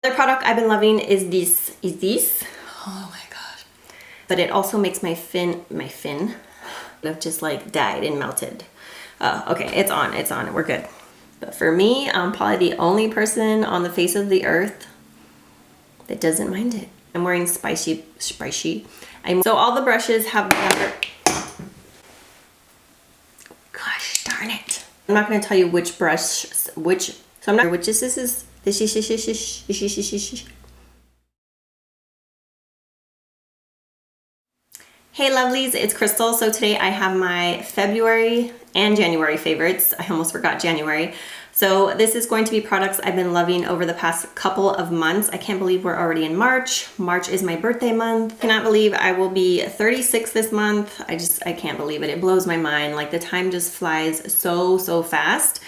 The product I've been loving is this. Oh my god. But it also makes my fin have just like died and melted. Okay, it's on, we're good. But for me, I'm probably the only person on the face of the earth that doesn't mind it. I'm wearing spicy. So all the brushes have gosh darn it. I'm not gonna tell you which brush, so I'm not sure which this is. Hey lovelies, it's Krystal. So today I have my February and January favorites. I almost forgot January. So this is going to be products I've been loving over the past couple of months. I can't believe we're already in March. March is my birthday month. I cannot believe I will be 36 this month. I can't believe it. It blows my mind. Like the time just flies so fast.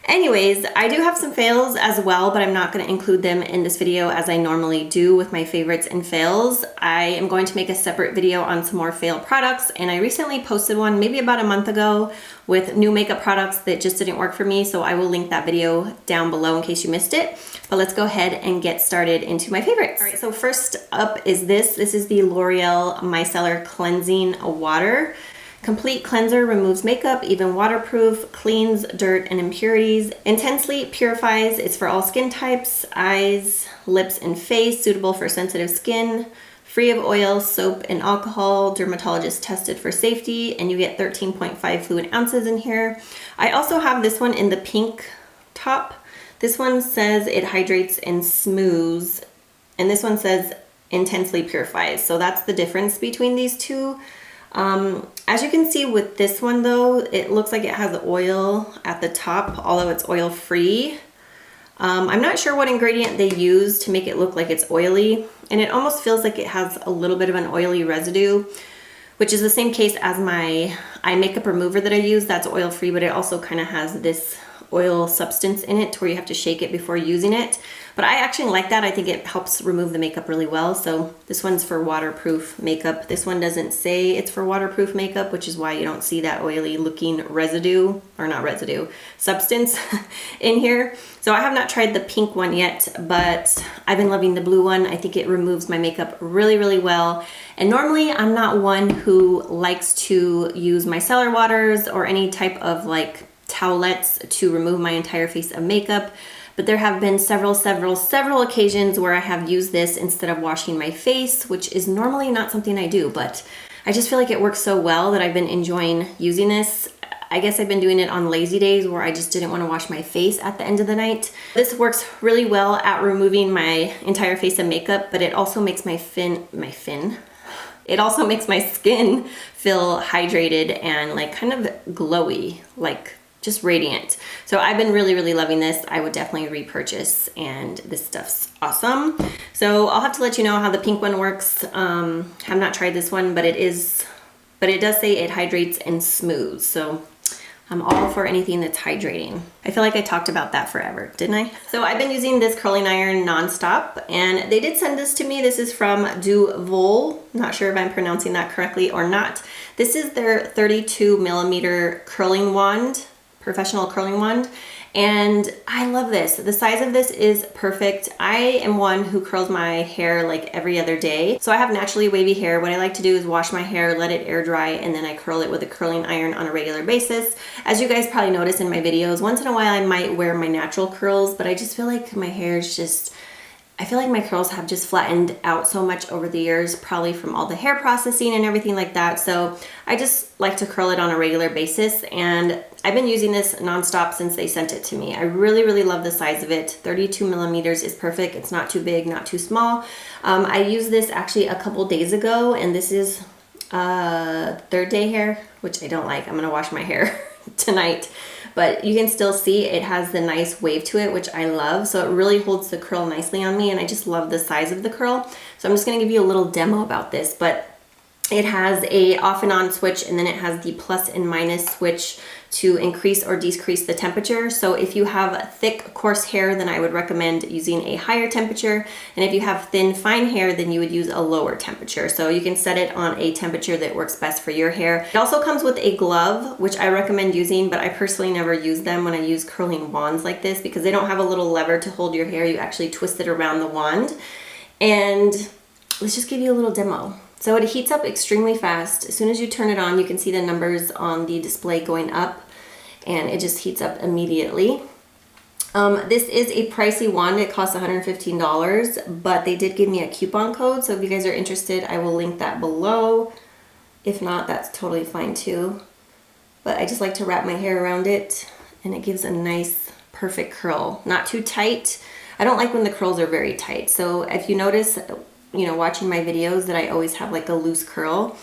Anyways, I do have some fails as well, but I'm not going to include them in this video as I normally do with my favorites and fails. I am going to make a separate video on some more fail products, and I recently posted one maybe about a month ago with new makeup products that just didn't work for me, so I will link that video down below in case you missed it. But let's go ahead and get started into my favorites. All right, so first up is this. This is the L'Oreal Micellar Cleansing Water. Complete cleanser, removes makeup, even waterproof, cleans dirt and impurities, intensely purifies. It's for all skin types, eyes, lips, and face, suitable for sensitive skin, free of oil, soap, and alcohol, dermatologist tested for safety, and you get 13.5 fluid ounces in here. I also have this one in the pink top. This one says it hydrates and smooths, and this one says intensely purifies. So that's the difference between these two. As you can see with this one though, it looks like it has oil at the top, although it's oil free. I'm not sure what ingredient they use to make it look like it's oily, and it almost feels like it has a little bit of an oily residue, which is the same case as my eye makeup remover that I use. That's oil free, but it also kind of has this oil substance in it to where you have to shake it before using it. But I actually like that. I think it helps remove the makeup really well. So this one's for waterproof makeup. This one doesn't say it's for waterproof makeup, which is why you don't see that oily looking residue, or not residue, substance in here. So I have not tried the pink one yet, but I've been loving the blue one. I think it removes my makeup really well. And normally I'm not one who likes to use micellar waters or any type of like towelettes to remove my entire face of makeup. But there have been several occasions where I have used this instead of washing my face, which is normally not something I do, but I just feel like it works so well that I've been enjoying using this. I guess I've been doing it on lazy days where I just didn't want to wash my face at the end of the night. This works really well at removing my entire face of makeup, but it also makes it also makes my skin feel hydrated and like kind of glowy, like just radiant. So I've been really loving this. I would definitely repurchase, and this stuff's awesome. So I'll have to let you know how the pink one works. Have not tried this one, but it does say it hydrates and smooths. So I'm all for anything that's hydrating. I feel like I talked about that forever, didn't I? So I've been using this curling iron nonstop, and they did send this to me. This is from DUVOLLE. Not sure if I'm pronouncing that correctly or not. This is their 32mm curling wand, professional curling wand, and I love this. The size of this is perfect. I am one who curls my hair like every other day, so I have naturally wavy hair. What I like to do is wash my hair, let it air dry, and then I curl it with a curling iron on a regular basis. As you guys probably notice in my videos, once in a while I might wear my natural curls, but I just feel like my hair is just, I feel like my curls have just flattened out so much over the years, probably from all the hair processing and everything like that. So I just like to curl it on a regular basis, and I've been using this nonstop since they sent it to me. I really love the size of it. 32mm is perfect. It's not too big, not too small. I used this actually a couple days ago, and this is third day hair, which I don't like. I'm gonna wash my hair tonight. But you can still see it has the nice wave to it, which I love. So it really holds the curl nicely on me, and I just love the size of the curl. So I'm just gonna give you a little demo about this, but it has a off and on switch, and then it has the plus and minus switch to increase or decrease the temperature. So if you have thick, coarse hair, then I would recommend using a higher temperature. And if you have thin, fine hair, then you would use a lower temperature. So you can set it on a temperature that works best for your hair. It also comes with a glove, which I recommend using, but I personally never use them when I use curling wands like this because they don't have a little lever to hold your hair. You actually twist it around the wand. And let's just give you a little demo. So it heats up extremely fast. As soon as you turn it on, you can see the numbers on the display going up, and it just heats up immediately. This is a pricey wand. It costs $115, but they did give me a coupon code. So if you guys are interested, I will link that below. If not, that's totally fine too. But I just like to wrap my hair around it, and it gives a nice, perfect curl. Not too tight. I don't like when the curls are very tight. So if you notice, you know, watching my videos, that I always have like a loose curl.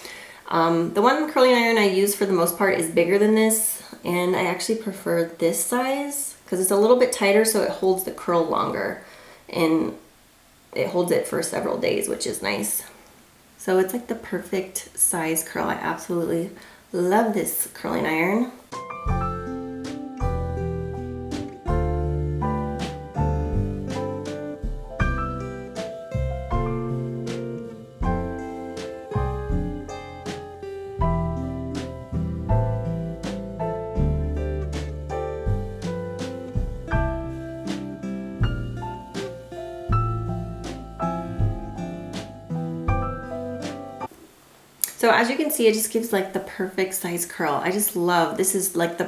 The one curling iron I use for the most part is bigger than this, and I actually prefer this size because it's a little bit tighter, so it holds the curl longer and it holds it for several days, which is nice. So it's like the perfect size curl. I absolutely love this curling iron. So as you can see, it just gives like the perfect size curl. I just love, this is like the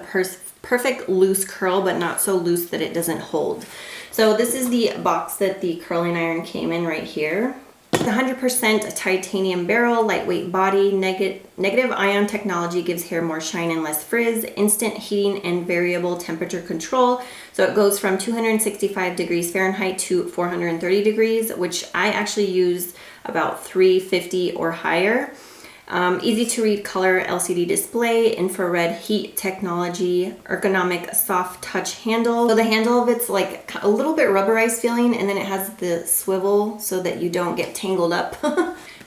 perfect loose curl, but not so loose that it doesn't hold. So this is the box that the curling iron came in right here. 100% titanium barrel, lightweight body, negative ion technology gives hair more shine and less frizz, instant heating and variable temperature control. So it goes from 265 degrees Fahrenheit to 430 degrees, which I actually use about 350 or higher. Easy to read color LCD display, infrared heat technology, ergonomic soft touch handle. So the handle of it's like a little bit rubberized feeling, and then it has the swivel so that you don't get tangled up.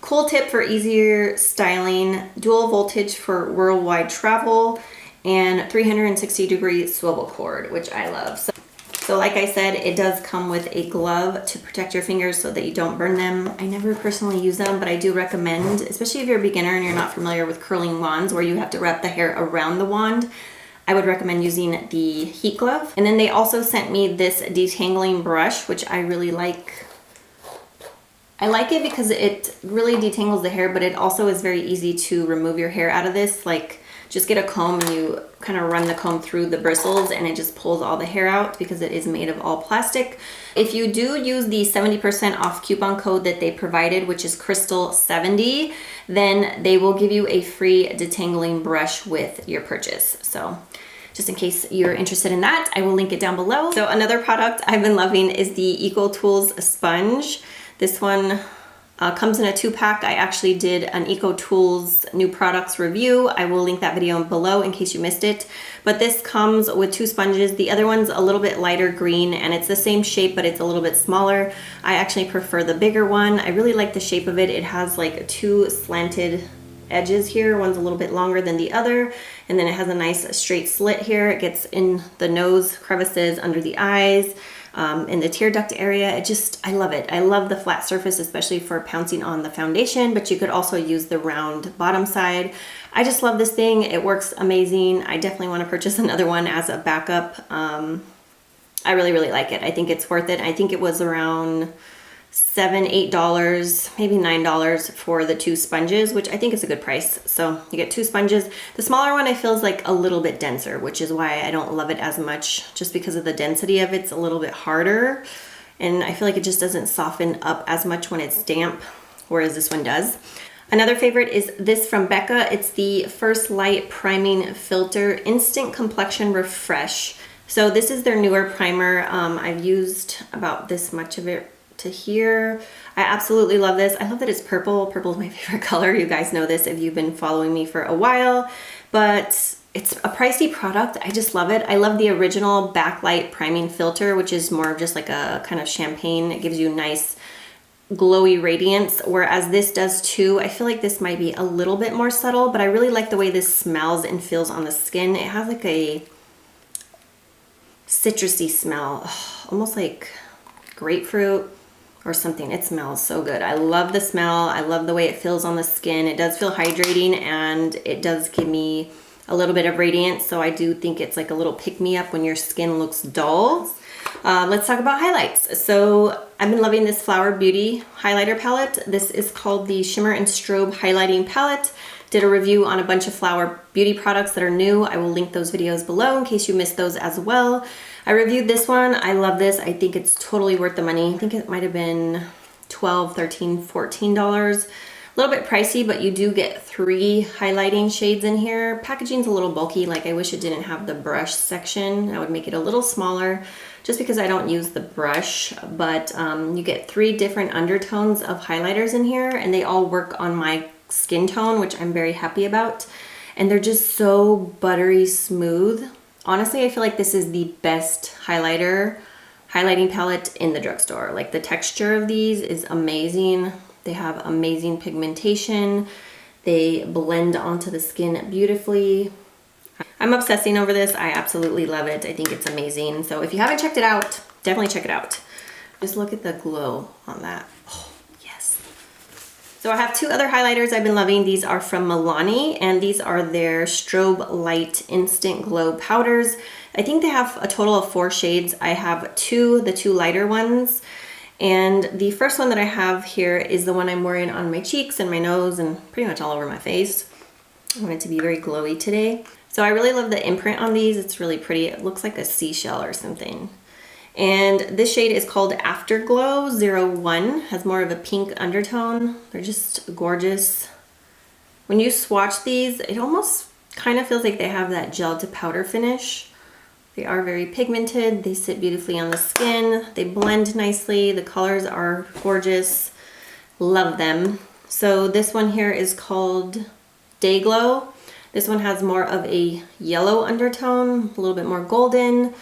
Cool tip for easier styling, dual voltage for worldwide travel, and 360-degree swivel cord, which I love. So like I said, it does come with a glove to protect your fingers so that you don't burn them. I never personally use them, but I do recommend, especially if you're a beginner and you're not familiar with curling wands where you have to wrap the hair around the wand, I would recommend using the heat glove. And then they also sent me this detangling brush, which I really like. I like it because it really detangles the hair, but it also is very easy to remove your hair out of this. Like, just get a comb and you kind of run the comb through the bristles and it just pulls all the hair out because it is made of all plastic. If you do use the 70% off coupon code that they provided, which is Krystal70, then they will give you a free detangling brush with your purchase. So just in case you're interested in that, I will link it down below. So another product I've been loving is the EcoTools sponge. This one comes in a 2-pack. I actually did an EcoTools new products review. I will link that video below in case you missed it. But this comes with 2 sponges. The other one's a little bit lighter green and it's the same shape, but it's a little bit smaller. I actually prefer the bigger one. I really like the shape of it. It has like 2 slanted edges here. One's a little bit longer than the other. And then it has a nice straight slit here. It gets in the nose crevices, under the eyes, in the tear duct area. I love it. I love the flat surface, especially for pouncing on the foundation, but you could also use the round bottom side. I just love this thing. It works amazing. I definitely want to purchase another one as a backup. I really, really like it. I think it's worth it. I think it was around $7, $8, maybe $9 for the 2 sponges, which I think is a good price. So you get 2 sponges. The smaller one I feel is like a little bit denser, which is why I don't love it as much, just because of the density of it. It's a little bit harder and I feel like it just doesn't soften up as much when it's damp, whereas this one does. Another favorite is this from Becca. It's the First Light Priming Filter Instant Complexion Refresh. So this is their newer primer. I've used about this much of it to here. I absolutely love this. I love that it's purple. Purple is my favorite color. You guys know this if you've been following me for a while, but it's a pricey product. I just love it. I love the original backlight priming filter, which is more of just like a kind of champagne. It gives you nice glowy radiance, whereas this does too. I feel like this might be a little bit more subtle, but I really like the way this smells and feels on the skin. It has like a citrusy smell, almost like grapefruit or something. It smells so good. I love the smell. I love the way it feels on the skin. It does feel hydrating, and it does give me a little bit of radiance, so I do think it's like a little pick-me-up when your skin looks dull. Let's talk about highlights. So I've been loving this Flower Beauty highlighter palette. This is called the Shimmer and Strobe Highlighting Palette. Did a review on a bunch of Flower Beauty products that are new. I will link those videos below in case you missed those as well. I reviewed this one. I love this. I think it's totally worth the money. I think it might have been $12, $13, $14. A little bit pricey, but you do get 3 highlighting shades in here. Packaging's a little bulky. Like, I wish it didn't have the brush section. I would make it a little smaller just because I don't use the brush, but you get 3 different undertones of highlighters in here, and they all work on my skin tone, which I'm very happy about. And they're just so buttery smooth. Honestly, I feel like this is the best highlighting palette in the drugstore. Like, the texture of these is amazing. They have amazing pigmentation. They blend onto the skin beautifully. I'm obsessing over this. I absolutely love it. I think it's amazing. So if you haven't checked it out, definitely check it out. Just look at the glow on that. Oh, yes. So I have 2 other highlighters I've been loving. These are from MILANI, and these are their Strobe Light Instant Glow Powders. I think they have a total of 4 shades. I have the 2 lighter ones. And the first one that I have here is the one I'm wearing on my cheeks and my nose and pretty much all over my face. I want it to be very glowy today. So I really love the imprint on these. It's really pretty. It looks like a seashell or something. And this shade is called Afterglow 01. Has more of a pink undertone. They're just gorgeous. When you swatch these, it almost kind of feels like they have that gel to powder finish. They are very pigmented. They sit beautifully on the skin. They blend nicely. The colors are gorgeous. Love them. So this one here is called Day Glow. This one has more of a yellow undertone, a little bit more golden.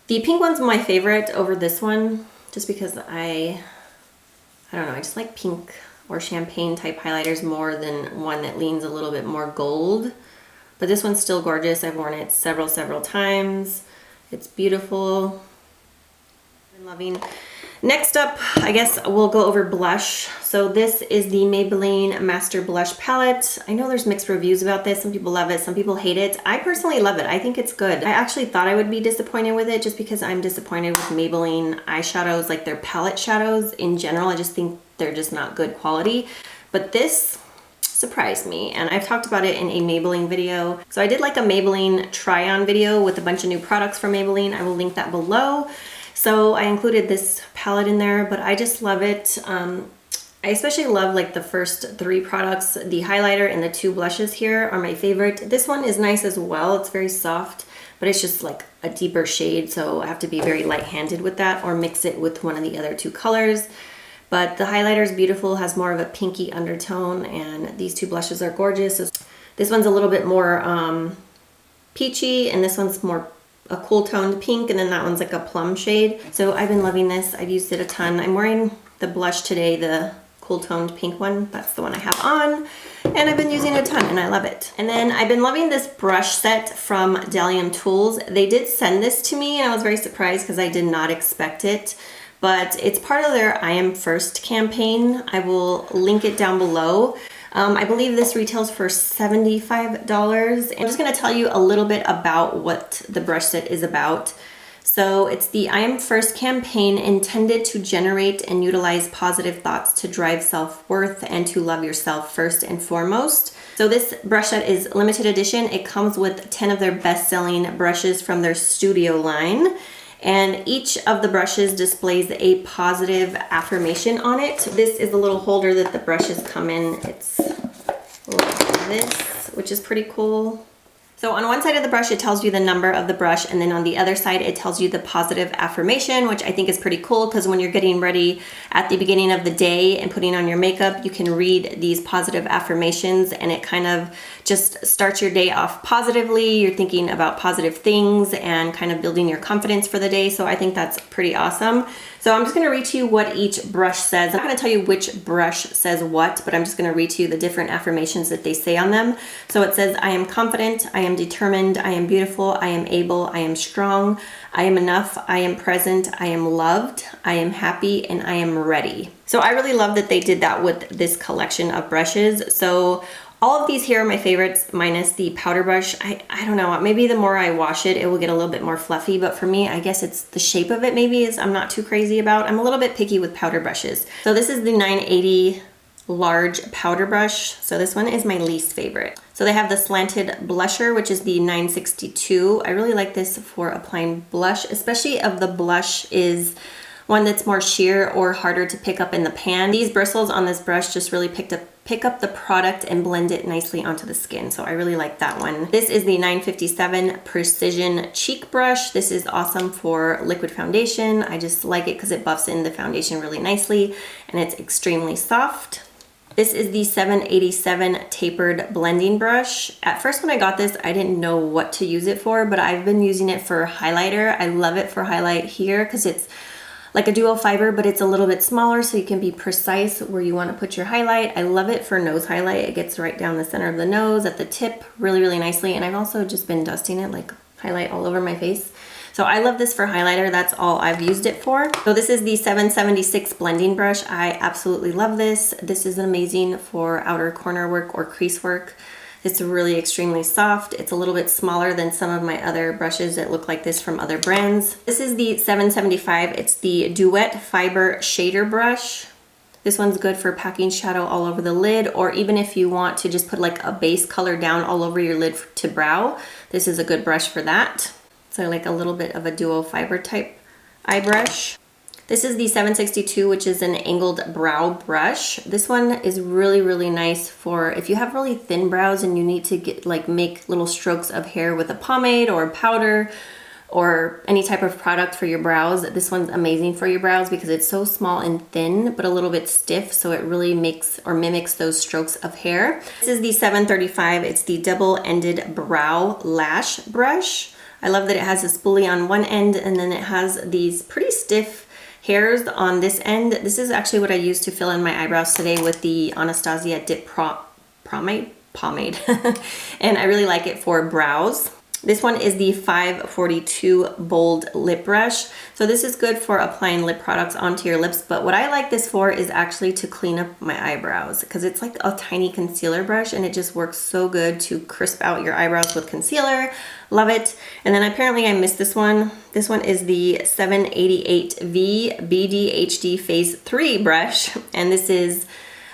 The pink one's my favorite over this one, just because I don't know, I just like pink or champagne type highlighters more than one that leans a little bit more gold. But this one's still gorgeous. I've worn it several times. It's beautiful. I'm loving. Next up, I guess we'll go over blush. So this is the Maybelline Master Blush Palette. I know there's mixed reviews about this. Some people love it, some people hate it. I personally love it. I think it's good. I actually thought I would be disappointed with it just because I'm disappointed with Maybelline eyeshadows, like their palette shadows in general. I just think they're just not good quality. But this surprised me, and I've talked about it in a Maybelline video. So I did like a Maybelline try-on video with a bunch of new products from Maybelline. I will link that below. So I included this palette in there, but I just love it. I especially love like the first 3 products. The highlighter and the 2 blushes here are my favorite. This one is nice as well. It's very soft, but it's just like a deeper shade, so I have to be very light-handed with that or mix it with one of the other 2 colors. But the highlighter is beautiful, has more of a pinky undertone, and these 2 blushes are gorgeous. So this one's a little bit more peachy, and this one's more a cool toned pink, and then that one's like a plum shade. So I've been loving this. I've used it a ton. I'm wearing the blush today, the cool toned pink one. That's the one I have on, and I've been using it a ton, and I love it. And then I've been loving this brush set from BDELLIUM Tools. They did send this to me, and I was very surprised because I did not expect it. But it's part of their I Am First campaign. I will link it down below. I believe this retails for $75. I'm just gonna tell you a little bit about what the brush set is about. So it's the I Am First campaign intended to generate and utilize positive thoughts to drive self-worth and to love yourself first and foremost. So this brush set is limited edition. It comes with 10 of their best-selling brushes from their studio line. And each of the brushes displays a positive affirmation on it. This is the little holder that the brushes come in. It's like this, which is pretty cool. So on one side of the brush, it tells you the number of the brush, and then on the other side, it tells you the positive affirmation, which I think is pretty cool because when you're getting ready at the beginning of the day and putting on your makeup, you can read these positive affirmations and it kind of just starts your day off positively. You're thinking about positive things and kind of building your confidence for the day. So I think that's pretty awesome. So I'm just gonna read to you what each brush says. I'm not gonna tell you which brush says what, but I'm just gonna read to you the different affirmations that they say on them. So it says, I am confident, I am determined, I am beautiful, I am able, I am strong, I am enough, I am present, I am loved, I am happy, and I am ready. So I really love that they did that with this collection of brushes. So all of these here are my favorites, minus the powder brush. I don't know, maybe the more I wash it, it will get a little bit more fluffy, but for me, I guess it's the shape of it maybe is I'm not too crazy about. I'm a little bit picky with powder brushes. So this is the 980 large powder brush. So this one is my least favorite. So they have the slanted blusher, which is the 962. I really like this for applying blush, especially if the blush is one that's more sheer or harder to pick up in the pan. These bristles on this brush just really pick up the product and blend it nicely onto the skin. So I really like that one. This is the 957 Precision Cheek Brush. This is awesome for liquid foundation. I just like it because it buffs in the foundation really nicely and it's extremely soft. This is the 787 Tapered Blending Brush. At first when I got this, I didn't know what to use it for, but I've been using it for highlighter. I love it for highlight here because it's like a dual fiber, but it's a little bit smaller so you can be precise where you want to put your highlight. I love it for nose highlight. It gets right down the center of the nose at the tip really, really nicely. And I've also just been dusting it like highlight all over my face. So I love this for highlighter. That's all I've used it for. So this is the 776 Blending Brush. I absolutely love this. This is amazing for outer corner work or crease work. It's really extremely soft. It's a little bit smaller than some of my other brushes that look like this from other brands. This is the 775. It's the Duet Fiber Shader Brush. This one's good for packing shadow all over the lid, or even if you want to just put like a base color down all over your lid to brow. This is a good brush for that. So like a little bit of a dual fiber type eye brush. This is the 762, which is an angled brow brush. This one is really, really nice for if you have really thin brows and you need to get make little strokes of hair with a pomade or powder or any type of product for your brows. This one's amazing for your brows because it's so small and thin, but a little bit stiff. So it really makes or mimics those strokes of hair. This is the 735. It's the double-ended brow lash brush. I love that it has a spoolie on one end and then it has these pretty stiff hairs on this end. This is actually what I used to fill in my eyebrows today with the Anastasia Dip Pomade. And I really like it for brows. This one is the 542 Bold Lip Brush. So this is good for applying lip products onto your lips, but what I like this for is actually to clean up my eyebrows because it's like a tiny concealer brush and it just works so good to crisp out your eyebrows with concealer. Love it. And then apparently I missed this one. This one is the 788V BDHD Phase 3 brush, and this is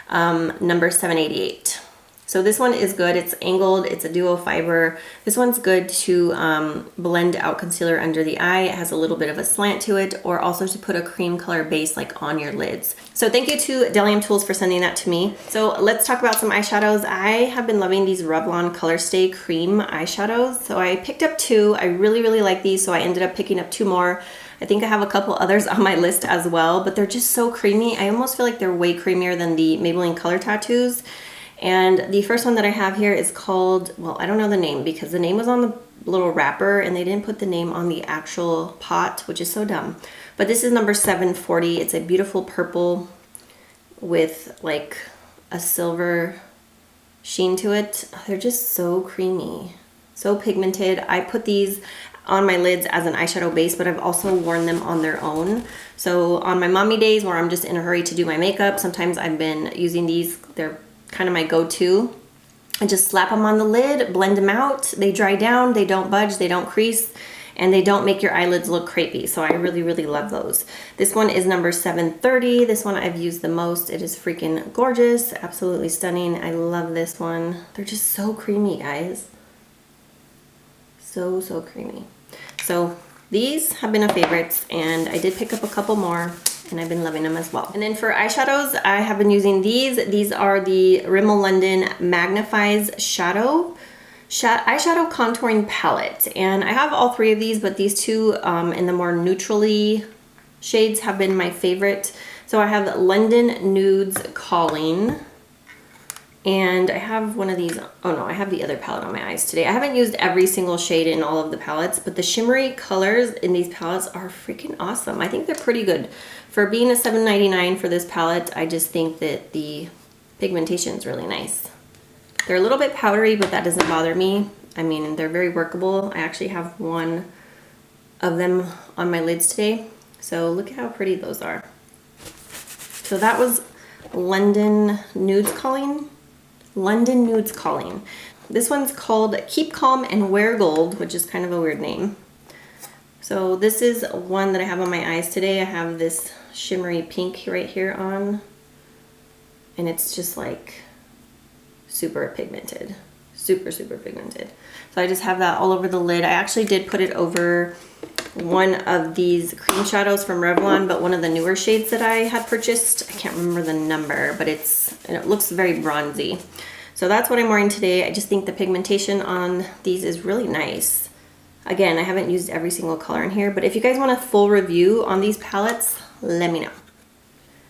number 788. So this one is good. It's angled, it's a duo fiber. This one's good to blend out concealer under the eye. It has a little bit of a slant to it, or also to put a cream color base like on your lids. So thank you to BDELLIUM Tools for sending that to me. So let's talk about some eyeshadows. I have been loving these Revlon Color Stay Cream eyeshadows. So I picked up two. I really, really like these, so I ended up picking up two more. I think I have a couple others on my list as well, but they're just so creamy. I almost feel like they're way creamier than the Maybelline Color Tattoos. And the first one that I have here is called, well, I don't know the name because the name was on the little wrapper and they didn't put the name on the actual pot, which is so dumb. But this is number 740. It's a beautiful purple with like a silver sheen to it. They're just so creamy, so pigmented. I put these on my lids as an eyeshadow base, but I've also worn them on their own. So on my mommy days where I'm just in a hurry to do my makeup, sometimes I've been using these. They're kind of my go-to. I just slap them on the lid, blend them out. They dry down, they don't budge, they don't crease, and they don't make your eyelids look crepey. So I really, really love those. This one is number 730. This one I've used the most. It is freaking gorgeous, absolutely stunning. I love this one. They're just so creamy, guys. So, so creamy. So these have been a favorite, and I did pick up a couple more, and I've been loving them as well. And then for eyeshadows, I have been using these. These are the Rimmel London Magnifyeyes Shadow eyeshadow contouring palette. And I have all three of these, but these two in the more neutrally shades have been my favorite. So I have London Nudes Calling. And I have one of these, oh no, I have the other palette on my eyes today. I haven't used every single shade in all of the palettes, but the shimmery colors in these palettes are freaking awesome. I think they're pretty good. For being a $7.99 for this palette, I just think that the pigmentation is really nice. They're a little bit powdery, but that doesn't bother me. I mean, they're very workable. I actually have one of them on my lids today. So look at how pretty those are. So that was London Nudes Calling. London Nudes Calling. This one's called Keep Calm and Wear Gold, which is kind of a weird name. So this is one that I have on my eyes today. I have this shimmery pink right here on, and it's just like super pigmented, super pigmented. So I just have that all over the lid. I actually did put it over one of these cream shadows from Revlon, but one of the newer shades that I had purchased. I can't remember the number, but it looks very bronzy. So that's what I'm wearing today. I just think the pigmentation on these is really nice. Again, I haven't used every single color in here, but if you guys want a full review on these palettes, let me know.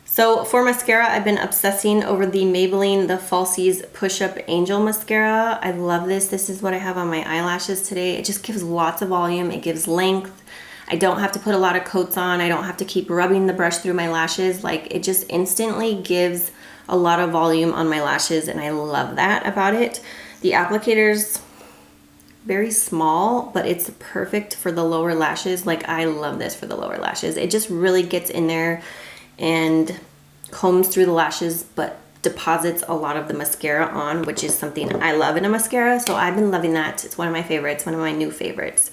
So for mascara, I've been obsessing over the Maybelline The Falsies Push Up Angel Mascara. I love this. This is what I have on my eyelashes today. It just gives lots of volume. It gives length. I don't have to put a lot of coats on. I don't have to keep rubbing the brush through my lashes. Like, it just instantly gives a lot of volume on my lashes, and I love that about it. The applicator's very small, but it's perfect for the lower lashes. Like, I love this for the lower lashes. It just really gets in there and combs through the lashes, but deposits a lot of the mascara on, which is something I love in a mascara. So I've been loving that. It's one of my favorites, one of my new favorites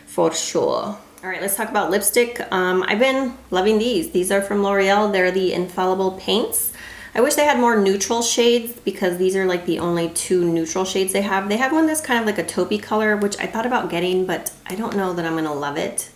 for sure. All right, let's talk about lipstick. I've been loving these. These are from L'Oreal. They're the Infallible Paints. I wish they had more neutral shades because these are like the only two neutral shades they have. They have one that's kind of like a taupey color, which I thought about getting, but I don't know that I'm gonna love it.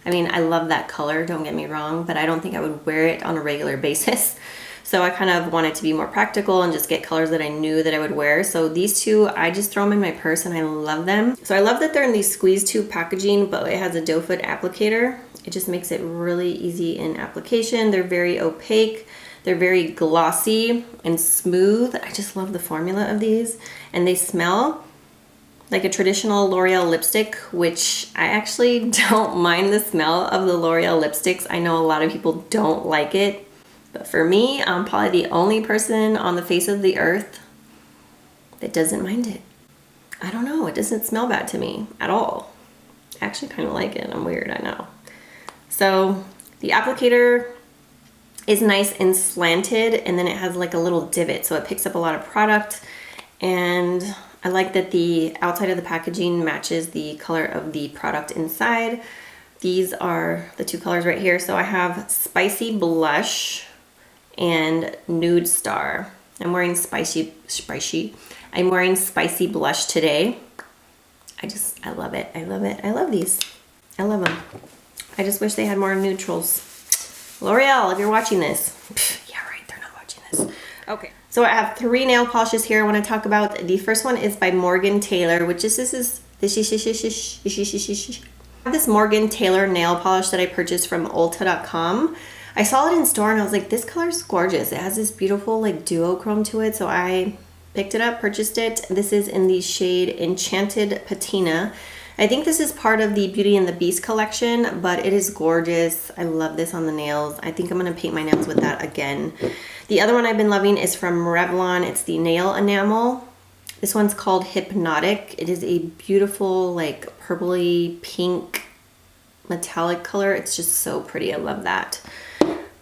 I mean, I love that color, don't get me wrong, but I don't think I would wear it on a regular basis. So I kind of wanted to be more practical and just get colors that I knew that I would wear. So these two, I just throw them in my purse and I love them. So I love that they're in these squeeze tube packaging, but it has a doe foot applicator. It just makes it really easy in application. They're very opaque. They're very glossy and smooth. I just love the formula of these. And they smell like a traditional L'Oreal lipstick, which I actually don't mind the smell of the L'Oreal lipsticks. I know a lot of people don't like it, but for me, I'm probably the only person on the face of the earth that doesn't mind it. I don't know, it doesn't smell bad to me at all. I actually kind of like it. I'm weird, I know. So the applicator is nice and slanted, and then it has like a little divot, so it picks up a lot of product. And I like that the outside of the packaging matches the color of the product inside. These are the two colors right here. So I have Spicy Blush and Nude Star. I'm wearing spicy blush today. I love it. I love it. I love these. I love them. I just wish they had more neutrals. L'Oreal, if you're watching this. Yeah, right, they're not watching this. Okay. So I have 3 nail polishes here I want to talk about. The first one is by Morgan Taylor, which is this Morgan Taylor nail polish that I purchased from Ulta.com. I saw it in store and I was like, this color is gorgeous. It has this beautiful like duochrome to it. So I picked it up, purchased it. This is in the shade Enchanted Patina. I think this is part of the Beauty and the Beast collection, but it is gorgeous. I love this on the nails. I think I'm gonna paint my nails with that again. The other one I've been loving is from Revlon. It's the nail enamel. This one's called Hypnotic. It is a beautiful like purpley pink metallic color. It's just so pretty. I love that.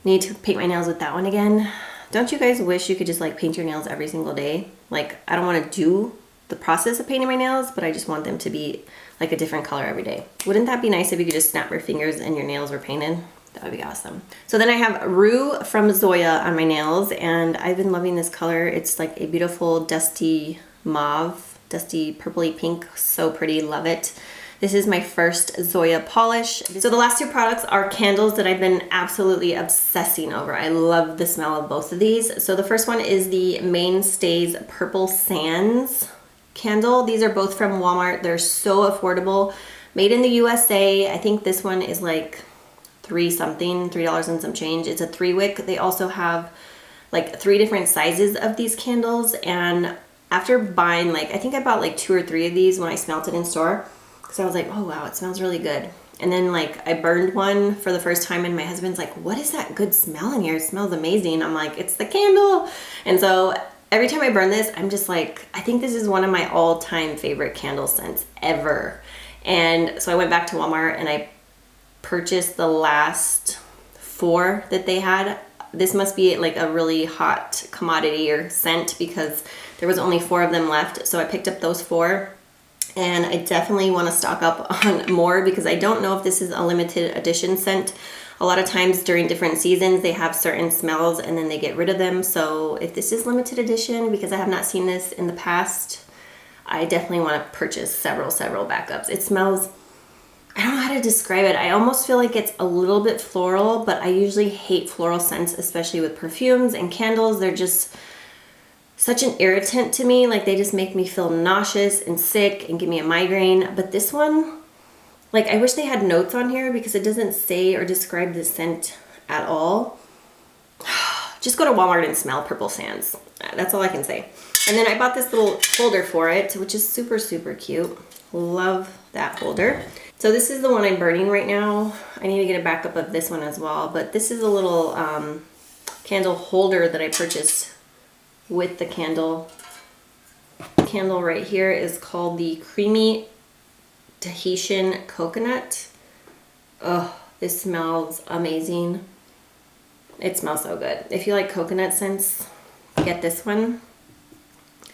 Need to paint my nails with that one again. Don't you guys wish you could just like paint your nails every single day? Like, I don't want to do the process of painting my nails, but I just want them to be like a different color every day. Wouldn't that be nice if you could just snap your fingers and your nails were painted? That would be awesome. So then I have Rue from Zoya on my nails, and I've been loving this color. It's like a beautiful dusty mauve, dusty purpley pink. So pretty, love it. This is my first Zoya polish. So the last 2 products are candles that I've been absolutely obsessing over. I love the smell of both of these. So the first one is the Mainstays Purple Sands candle. These are both from Walmart. They're so affordable. Made in the USA. I think this one is like $3 and some change. It's a 3-wick. They also have like 3 different sizes of these candles, and after buying, like, I think I bought like 2 or 3 of these when I smelled it in store, because I was like, oh wow, it smells really good. And then like I burned one for the first time, and my husband's like, what is that good smell in here? It smells amazing. I'm like, it's the candle. And so every time I burn this, I'm just like, I think this is one of my all-time favorite candle scents ever. And so I went back to Walmart and I purchased the last 4 that they had. This must be like a really hot commodity or scent, because there was only 4 of them left. So I picked up those 4, and I definitely want to stock up on more, because I don't know if this is a limited edition scent. A lot of times during different seasons, they have certain smells and then they get rid of them. So if this is limited edition, because I have not seen this in the past, I definitely want to purchase several backups. It smells, I don't know how to describe it. I almost feel like it's a little bit floral, but I usually hate floral scents, especially with perfumes and candles. They're just such an irritant to me. Like, they just make me feel nauseous and sick and give me a migraine. But this one, like, I wish they had notes on here, because it doesn't say or describe the scent at all. Just go to Walmart and smell Purple Sands. That's all I can say. And then I bought this little holder for it, which is super cute. Love that holder. So this is the one I'm burning right now. I need to get a backup of this one as well. But this is a little candle holder that I purchased with the candle. The candle right here is called the Creamy Tahitian Coconut. Oh, this smells amazing. It smells so good. If you like coconut scents, get this one.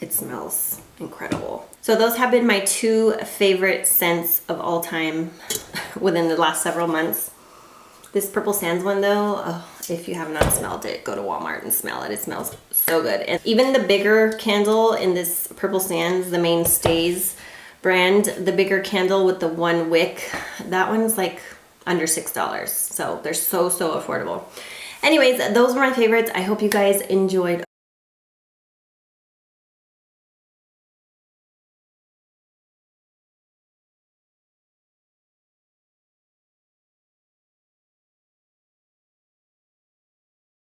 It smells incredible. So those have been my 2 favorite scents of all time within the last several months. This Purple Sands one though, oh, if you have not smelled it, go to Walmart and smell it. It smells so good. And even the bigger candle in this Purple Sands, the Mainstays brand, the bigger candle with the 1 wick, that one's like under $6. So they're so affordable. Anyways, those were my favorites. I hope you guys enjoyed